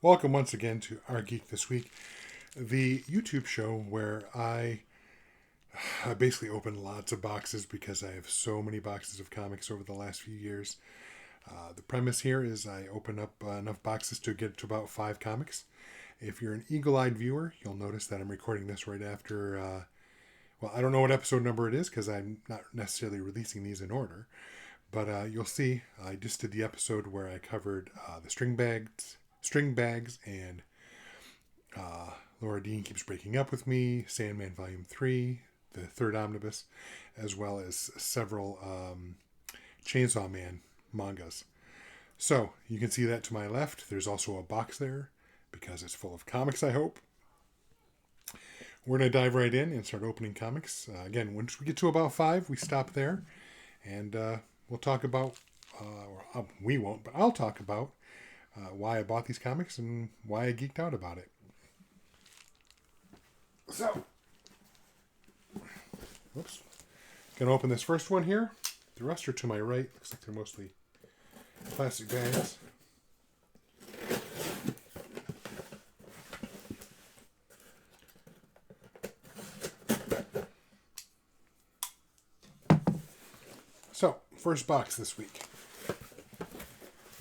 Welcome once again to Our Geek This Week, the YouTube show where I basically open lots of boxes because I have so many boxes of comics over the last few years. The premise here is I open up enough boxes to get to about 5 comics. If you're an eagle-eyed viewer, you'll notice that I'm recording this right after, I don't know what episode number it is because I'm not necessarily releasing these in order. But you'll see, I just did the episode where I covered the string bags, and Laura Dean Keeps Breaking Up With Me, Sandman Volume 3, the third omnibus, as well as several Chainsaw Man mangas. So, you can see that to my left. There's also a box there, because it's full of comics, I hope. We're going to dive right in and start opening comics. Again, once we get to about 5, we stop there, and we'll talk about, we won't, but I'll talk about why I bought these comics and why I geeked out about it. So, gonna open this first one here. The rest are to my right. Looks like they're mostly plastic bags. So, first box this week.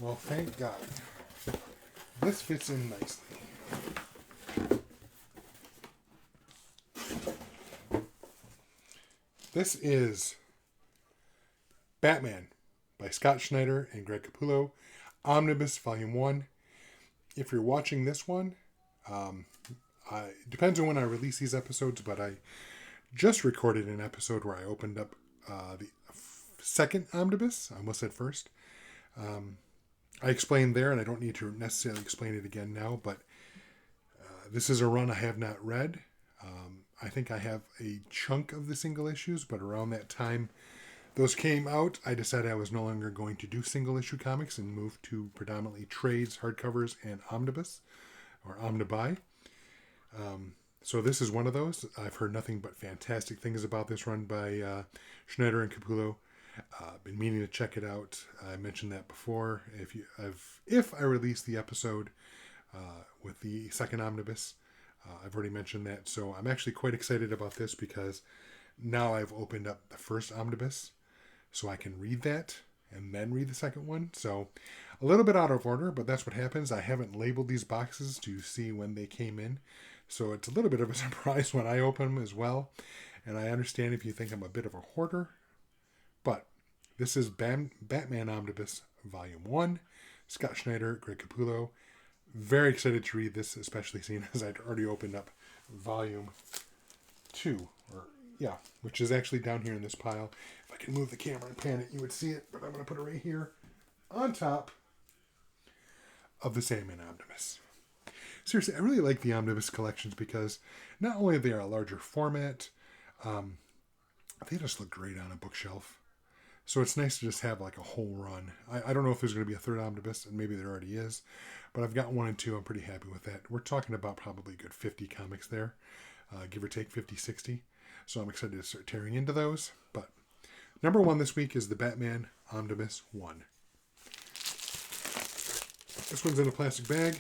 Well, thank God. This fits in nicely. This is Batman by Scott Snyder and Greg Capullo, Omnibus Volume 1. If you're watching this one, it depends on when I release these episodes, but I just recorded an episode where I opened up the second omnibus. I almost said first. I explained there, and I don't need to necessarily explain it again now, but this is a run I have not read. I think I have a chunk of the single issues, but around that time those came out, I decided I was no longer going to do single issue comics and moved to predominantly trades, hardcovers, and omnibus, or omnibuy. So this is one of those. I've heard nothing but fantastic things about this run by Schneider and Capullo. Been meaning to check it out. I mentioned that before. If I release the episode with the second omnibus, I've already mentioned that. So I'm actually quite excited about this because now I've opened up the first omnibus, so I can read that and then read the second one. So a little bit out of order, but that's what happens. I haven't labeled these boxes to see when they came in, so it's a little bit of a surprise when I open them as well. And I understand if you think I'm a bit of a hoarder. But this is Batman Omnibus Volume 1, Scott Snyder, Greg Capullo. Very excited to read this, especially seeing as I'd already opened up Volume 2, which is actually down here in this pile. If I can move the camera and pan it, you would see it, but I'm going to put it right here on top of the Sandman Omnibus. Seriously, I really like the Omnibus collections because not only are they a larger format, they just look great on a bookshelf. So it's nice to just have like a whole run. I don't know if there's going to be a third omnibus, and maybe there already is, but I've got 1 and 2. I'm pretty happy with that. We're talking about probably a good 50 comics there, give or take 50, 60. So I'm excited to start tearing into those. But number 1 this week is the Batman Omnibus 1. This one's in a plastic bag.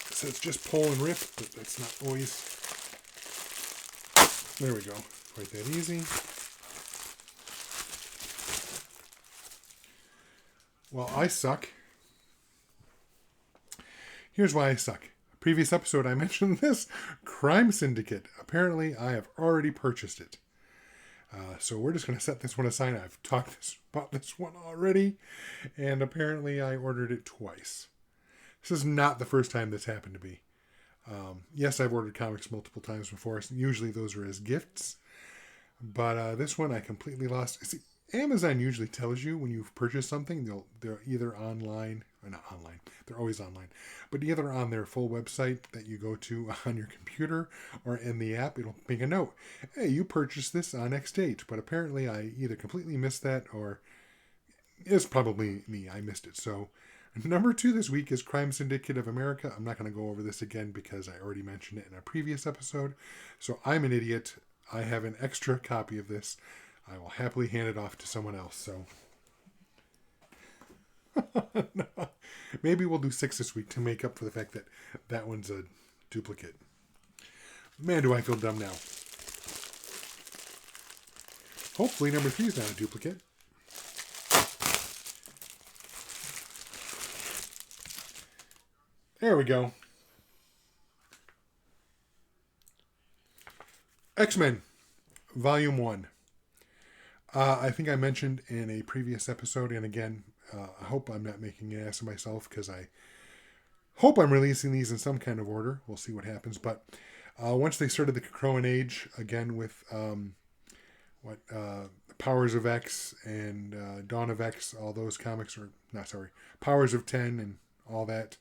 It says just pull and rip, but that's not always... There we go. Quite that easy. Well, I suck. Here's why I suck. Previous episode I mentioned this Crime Syndicate. Apparently I have already purchased it. So we're just going to set this one aside. I've talked about this one already, and apparently I ordered it twice. This is not the first time this happened to me. Yes, I've ordered comics multiple times before. Usually those are as gifts. But this one I completely lost. See, Amazon usually tells you when you've purchased something, they're either online, or not online, they're always online, but either on their full website that you go to on your computer or in the app, it'll make a note. Hey, you purchased this on X date, but apparently I either completely missed that or it's probably me. I missed it. So number 2 this week is Crime Syndicate of America. I'm not going to go over this again because I already mentioned it in a previous episode. So I'm an idiot. I have an extra copy of this. I will happily hand it off to someone else. So Maybe we'll do 6 this week to make up for the fact that that one's a duplicate. Man, do I feel dumb now. Hopefully number 3 is not a duplicate. There we go. X-Men, Volume 1. I think I mentioned in a previous episode, and again, I hope I'm not making an ass of myself because I hope I'm releasing these in some kind of order. We'll see what happens. But once they started the Krakoan Age, again with Powers of X and Dawn of X, all those comics, Powers of 10 and all that,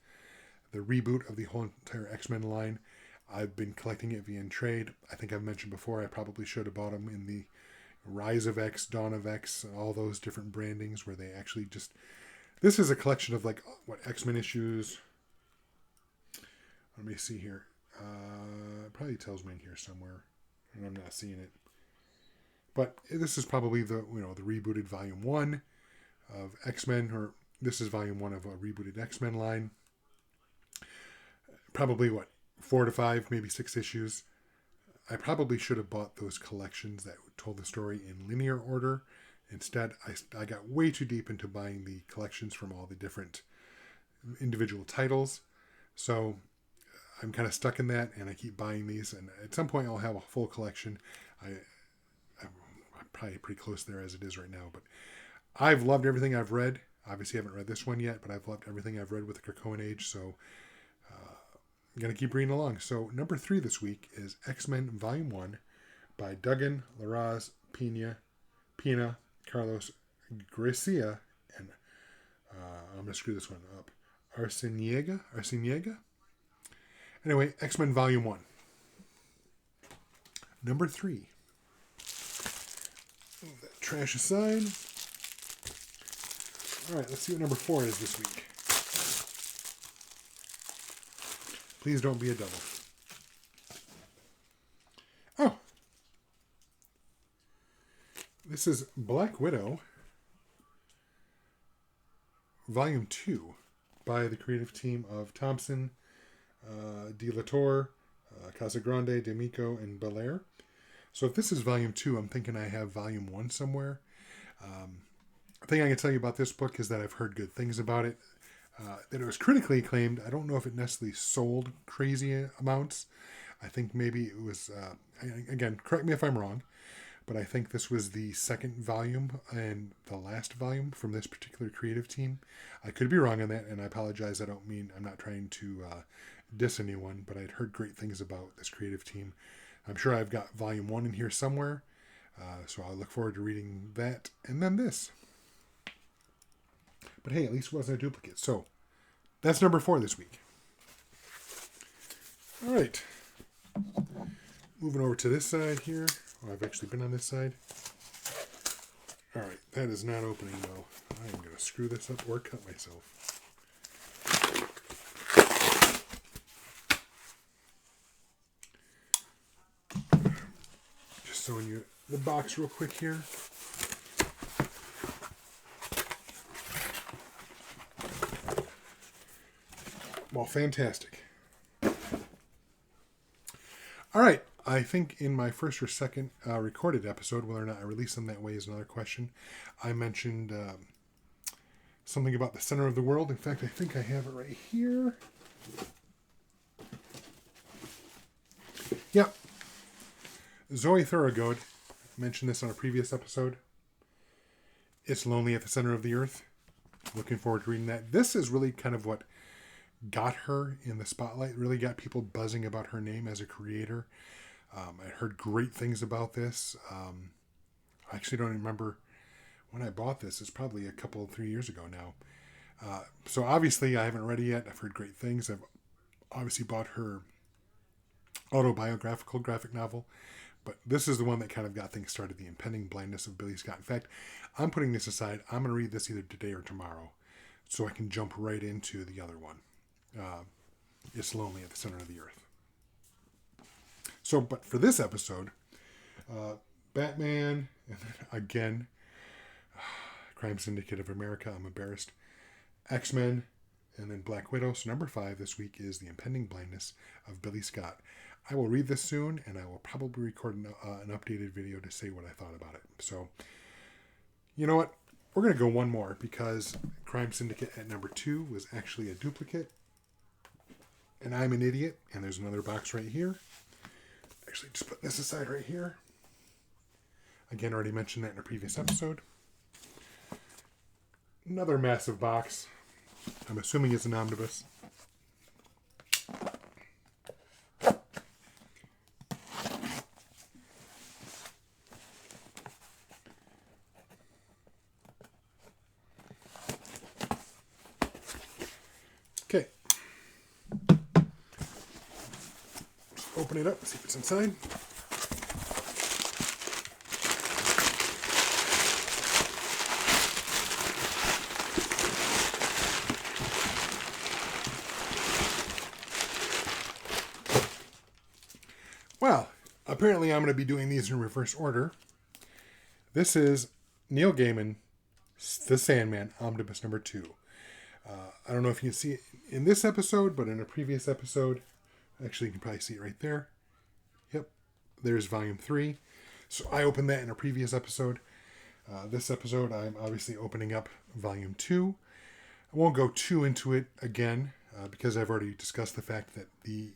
the reboot of the whole entire X-Men line. I've been collecting it via trade. I think I've mentioned before, I probably should have bought them in the Rise of X, Dawn of X, all those different brandings where they actually just... This is a collection of X-Men issues. Let me see here. It probably tells me in here somewhere, and I'm not seeing it. But this is probably the rebooted Volume 1 of X-Men, or this is Volume 1 of a rebooted X-Men line. Probably 4 to 5, maybe 6 issues. I probably should have bought those collections that told the story in linear order. Instead, I got way too deep into buying the collections from all the different individual titles. So I'm kind of stuck in that, and I keep buying these. And at some point, I'll have a full collection. I'm probably pretty close there as it is right now. But I've loved everything I've read. Obviously, I haven't read this one yet, but I've loved everything I've read with the Krakoan Age. So I'm going to keep reading along. So number 3 this week is X-Men Volume 1 by Duggan, Larraz, Pina, Carlos Gracia, and I'm going to screw this one up. Arciniega? Anyway, X-Men Volume 1. Number 3. Move that trash aside. Alright, let's see what number 4 is this week. Please don't be a double. Oh. This is Black Widow, Volume 2, by the creative team of Thompson, De La Torre, Casagrande, D'Amico, and Belair. So if this is Volume 2, I'm thinking I have Volume 1 somewhere. The thing I can tell you about this book is that I've heard good things about it. That it was critically acclaimed. I don't know if it necessarily sold crazy amounts. I think maybe it was, again, correct me if I'm wrong, but I think this was the second volume and the last volume from this particular creative team. I could be wrong on that, and I apologize. I'm not trying to diss anyone, but I'd heard great things about this creative team. I'm sure I've got Volume 1 in here somewhere, so I'll look forward to reading that, and then this. But hey, at least it wasn't a duplicate. So, that's number 4 this week. All right. Moving over to this side here. Oh, I've actually been on this side. All right. That is not opening, though. I am going to screw this up or cut myself. Just showing you the box real quick here. Well, fantastic. All right. I think in my first or second recorded episode, whether or not I release them that way is another question, I mentioned something about the center of the world. In fact, I think I have it right here. Yep. Zoe Thorogood mentioned this on a previous episode. It's Lonely at the Center of the Earth. Looking forward to reading that. This is really kind of what got her in the spotlight, really got people buzzing about her name as a creator. I heard great things about this. I actually don't remember when I bought this. It's probably 3 years ago now. So obviously I haven't read it yet. I've heard great things. I've obviously bought her autobiographical graphic novel, but this is the one that kind of got things started, The Impending Blindness of Billy Scott. In fact, I'm putting this aside. I'm going to read this either today or tomorrow so I can jump right into the other one. It's Lonely at the Center of the Earth. So, but for this episode, Batman, and again, Crime Syndicate of America, I'm embarrassed, X-Men, And then Black Widow. So number 5 this week is The Impending Blindness of Billy Scott. I will read this soon, and I will probably record an updated video to say what I thought about it. So, you know what? We're going to go one more because Crime Syndicate at number 2 was actually a duplicate. And I'm an idiot. And there's another box right here. Actually, just put this aside right here. Again, already mentioned that in a previous episode. Another massive box. I'm assuming it's an omnibus. Okay. Open it up, see what's inside. Well, apparently I'm going to be doing these in reverse order. This is Neil Gaiman, The Sandman, Omnibus number 2. I don't know if you can see it in this episode, but in a previous episode, actually you can probably see it right there. Yep, there's volume 3. So I opened that in a previous episode. This episode, I'm obviously opening up volume 2. I won't go too into it again, because I've already discussed the fact that the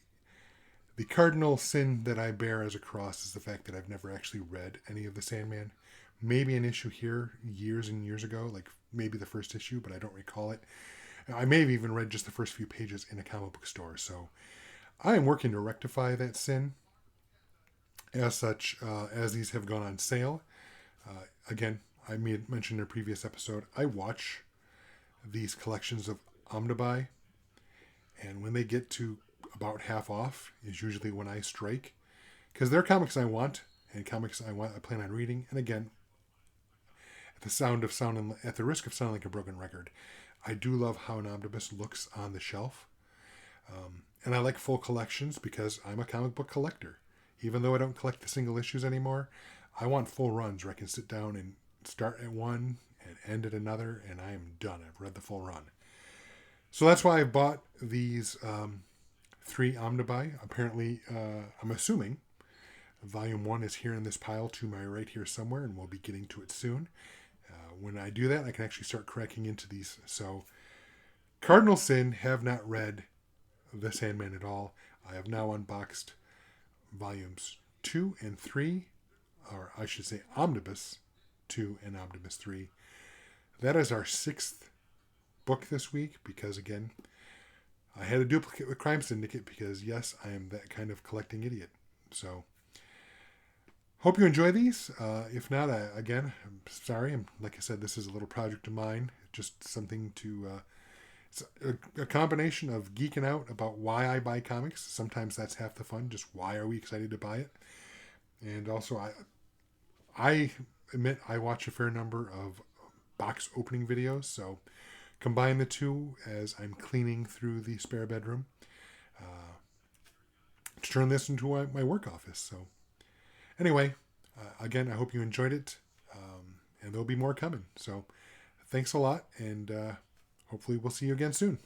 cardinal sin that I bear as a cross is the fact that I've never actually read any of the Sandman. Maybe an issue here years and years ago, like maybe the first issue, but I don't recall it. I may have even read just the first few pages in a comic book store. So I am working to rectify that sin. As such, as these have gone on sale, again, I mentioned in a previous episode, I watch these collections of omnibuy, and when they get to about half off is usually when I strike, because they're comics I want and comics I plan on reading. And again, at the risk of sounding like a broken record, I do love how an omnibus looks on the shelf, and I like full collections because I'm a comic book collector. Even though I don't collect the single issues anymore, I want full runs where I can sit down and start at one and end at another, and I am done. I've read the full run. So that's why I bought these 3 omnibuy. Apparently, I'm assuming volume 1 is here in this pile to my right here somewhere, and we'll be getting to it soon. When I do that, I can actually start cracking into these. So, Cardinal Sin, have not read The Sandman at all. I have now unboxed volumes 2 and 3, or I should say Omnibus 2 and Omnibus 3. That is our 6th book this week because, again, I had a duplicate with Crime Syndicate because, yes, I am that kind of collecting idiot. So, hope you enjoy these. If not, again, I'm sorry. Like I said, this is a little project of mine. Just something to... it's a combination of geeking out about why I buy comics. Sometimes that's half the fun. Just why are we excited to buy it? And also, I admit I watch a fair number of box opening videos. So combine the two as I'm cleaning through the spare bedroom to turn this into my work office. So anyway, again, I hope you enjoyed it, and there'll be more coming. So thanks a lot, and hopefully we'll see you again soon.